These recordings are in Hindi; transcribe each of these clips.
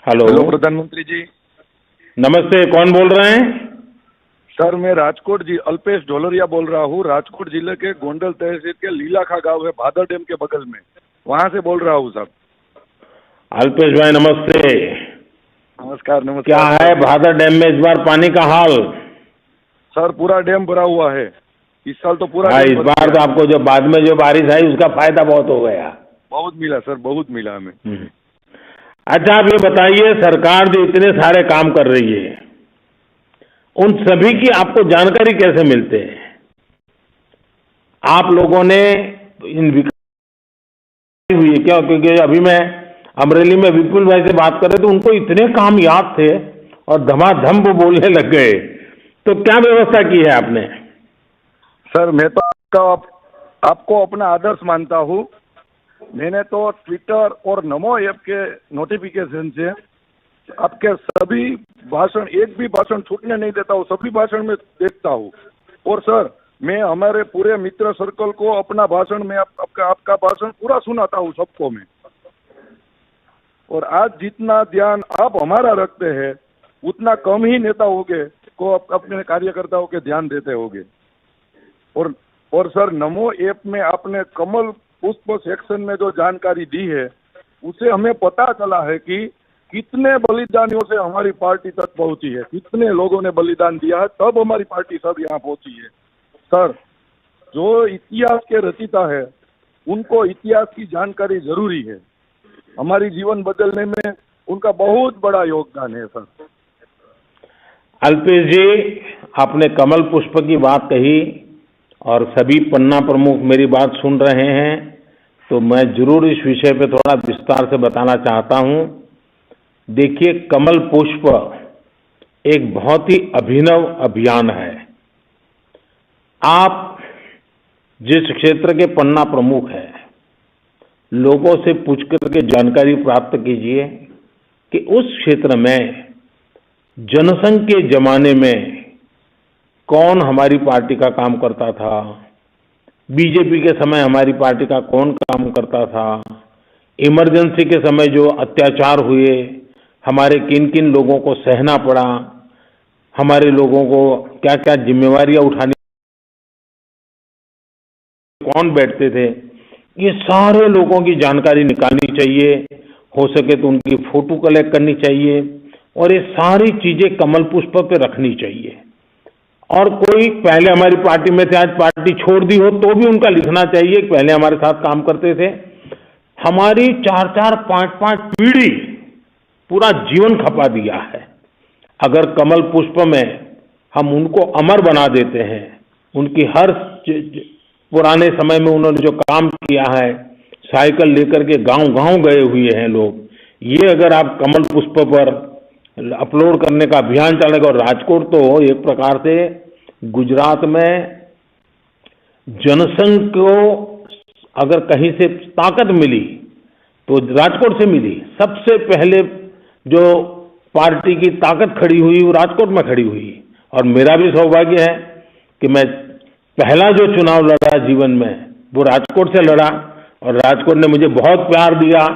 हेलो। हेलो प्रधानमंत्री जी। नमस्ते, कौन बोल रहे हैं? सर मैं राजकोट जी अल्पेश ढोलरिया बोल रहा हूँ। राजकोट जिले के गोंडल तहसील के लीलाखा गांव है, भादर डैम के बगल में, वहाँ से बोल रहा हूँ साहब। अल्पेश भाई नमस्ते। नमस्कार नमस्कार। क्या है भादर डैम में इस बार पानी का हाल? सर पूरा डैम भरा हुआ है इस साल तो पूरा हाँ, डैम इस भर बार गया। तो आपको जो बाद में जो बारिश आई उसका फायदा बहुत हो गया। बहुत मिला सर, बहुत मिला हमें। अच्छा, आप ये बताइए, सरकार जो इतने सारे काम कर रही है उन सभी की आपको जानकारी कैसे मिलते हैं? आप लोगों ने इन विकास हुई है क्या? क्योंकि अभी मैं अमरेली में विपुल भाई से बात कर रहे थे, उनको इतने काम याद थे और धमाधम वो बोलने लग गए। तो क्या व्यवस्था की है आपने? सर मैं तो आपको अपना आदर्श मानता हूँ। मैंने तो ट्विटर और नमो ऐप के नोटिफिकेशन से आपके सभी भाषण, एक भी भाषण छूटने नहीं देता हूँ, सभी भाषण में देखता हूँ। और सर मैं हमारे पूरे मित्र सर्कल को अपना भाषण में आपका भाषण पूरा सुनाता हूँ सबको मैं। और आज जितना ध्यान आप हमारा रखते हैं उतना कम ही नेता होगे को अपने कार्यकर्ताओं के ध्यान देते होगे। और सर नमो ऐप में आपने कमल पुष्प सेक्शन में जो जानकारी दी है उसे हमें पता चला है कि कितने बलिदानियों से हमारी पार्टी तक पहुंची है, कितने लोगों ने बलिदान दिया है तब हमारी पार्टी सब यहाँ पहुंची है। सर जो इतिहास के रचयिता है उनको इतिहास की जानकारी जरूरी है, हमारी जीवन बदलने में उनका बहुत बड़ा योगदान है। सर अल्पेश जी, आपने कमल पुष्प की बात कही और सभी पन्ना प्रमुख मेरी बात सुन रहे हैं, तो मैं जरूर इस विषय पे थोड़ा विस्तार से बताना चाहता हूं। देखिए, कमल पुष्प एक बहुत ही अभिनव अभियान है। आप जिस क्षेत्र के पन्ना प्रमुख हैं, लोगों से पूछ करके जानकारी प्राप्त कीजिए कि उस क्षेत्र में जनसंघ के जमाने में कौन हमारी पार्टी का काम करता था, बीजेपी के समय हमारी पार्टी का कौन काम करता था, इमरजेंसी के समय जो अत्याचार हुए हमारे किन किन लोगों को सहना पड़ा, हमारे लोगों को क्या क्या जिम्मेवारियां उठानी, कौन बैठते थे, ये सारे लोगों की जानकारी निकालनी चाहिए। हो सके तो उनकी फोटो कलेक्ट करनी चाहिए और ये सारी चीजें कमल पुष्प पे रखनी चाहिए। और कोई पहले हमारी पार्टी में थे, आज पार्टी छोड़ दी हो तो भी उनका लिखना चाहिए, पहले हमारे साथ काम करते थे। हमारी 4-4, 5-5 पीढ़ी पूरा जीवन खपा दिया है। अगर कमल पुष्प में हम उनको अमर बना देते हैं, उनकी हर पुराने समय में उन्होंने जो काम किया है, साइकिल लेकर के गांव गांव गए हुए हैं लोग, ये अगर आप कमल पुष्प पर अपलोड करने का अभियान चलेगा। और राजकोट तो एक प्रकार से गुजरात में जनसंघ को अगर कहीं से ताकत मिली तो राजकोट से मिली। सबसे पहले जो पार्टी की ताकत खड़ी हुई वो राजकोट में खड़ी हुई। और मेरा भी सौभाग्य है कि मैं पहला जो चुनाव लड़ा जीवन में वो राजकोट से लड़ा और राजकोट ने मुझे बहुत प्यार दिया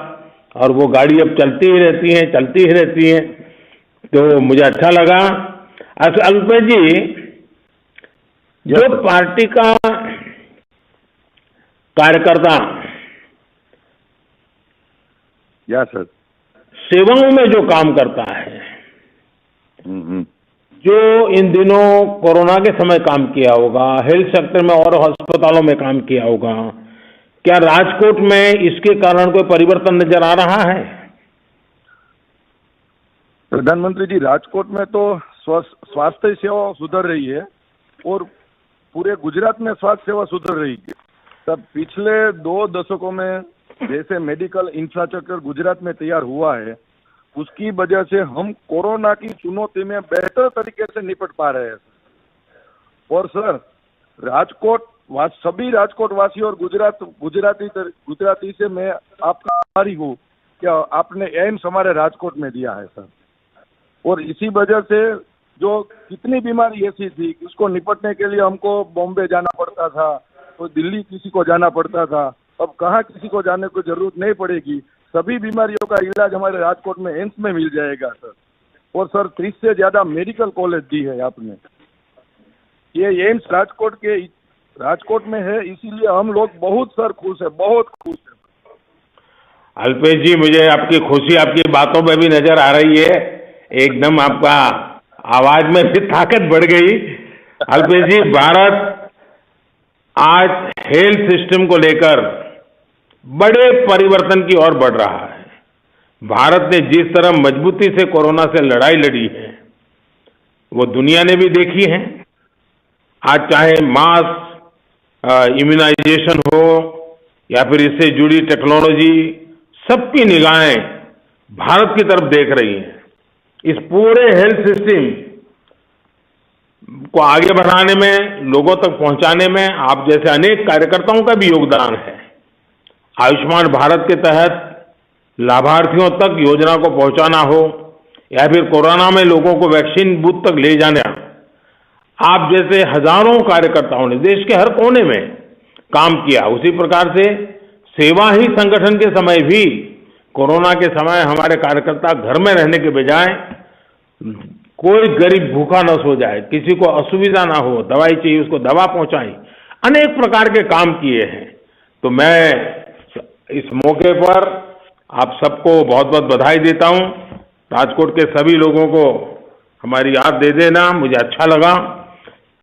और वो गाड़ी अब चलती ही रहती है, तो मुझे अच्छा लगा। अल्पेश जी, जो पार्टी का कार्यकर्ता या सर सेवाओं में जो काम करता है, जो इन दिनों कोरोना के समय काम किया होगा, हेल्थ सेक्टर में और अस्पतालों में काम किया होगा, क्या राजकोट में इसके कारण कोई परिवर्तन नजर आ रहा है? प्रधानमंत्री जी, राजकोट में तो स्वास्थ्य सेवा सुधर रही है और पूरे गुजरात में स्वास्थ्य सेवा सुधर रही है। तब पिछले 2 दशकों में जैसे मेडिकल इंफ्रास्ट्रक्चर गुजरात में तैयार हुआ है, उसकी वजह से हम कोरोना की चुनौती में बेहतर तरीके से निपट पा रहे हैं। और सर राजकोट सभी राजकोट वासी और गुजराती से मैं आपका आभारी हूँ कि आपने एम्स हमारे राजकोट में दिया है सर। और इसी वजह से जो कितनी बीमारी ऐसी थी उसको निपटने के लिए हमको बॉम्बे जाना पड़ता था, तो दिल्ली किसी को जाना पड़ता था, अब कहाँ किसी को जाने की जरूरत नहीं पड़ेगी। सभी बीमारियों का इलाज हमारे राजकोट में एम्स में मिल जाएगा सर। और सर 30 से ज्यादा मेडिकल कॉलेज दी है आपने। ये एम्स राजकोट में है, इसीलिए हम लोग बहुत सर खुश है, बहुत खुश है। अल्पेश जी, मुझे आपकी खुशी आपकी बातों में भी नजर आ रही है। एकदम आपका आवाज में भी ताकत बढ़ गई। अल्पेश जी, भारत आज हेल्थ सिस्टम को लेकर बड़े परिवर्तन की ओर बढ़ रहा है। भारत ने जिस तरह मजबूती से कोरोना से लड़ाई लड़ी है, वो दुनिया ने भी देखी है। आज चाहे मास इम्यूनाइजेशन हो या फिर इससे जुड़ी टेक्नोलॉजी, सबकी निगाहें भारत की तरफ देख रही हैं। इस पूरे हेल्थ सिस्टम को आगे बढ़ाने में, लोगों तक पहुंचाने में आप जैसे अनेक कार्यकर्ताओं का भी योगदान है। आयुष्मान भारत के तहत लाभार्थियों तक योजना को पहुंचाना हो या फिर कोरोना में लोगों को वैक्सीन बूथ तक ले जाना, आप जैसे हजारों कार्यकर्ताओं ने देश के हर कोने में काम किया। उसी प्रकार से सेवा ही संगठन के समय भी, कोरोना के समय हमारे कार्यकर्ता घर में रहने के बजाय कोई गरीब भूखा न सो जाए, किसी को असुविधा ना हो, दवाई चाहिए उसको दवा पहुंचाई, अनेक प्रकार के काम किए हैं। तो मैं इस मौके पर आप सबको बहुत बहुत बधाई देता हूं। राजकोट के सभी लोगों को हमारी याद दे देना, मुझे अच्छा लगा।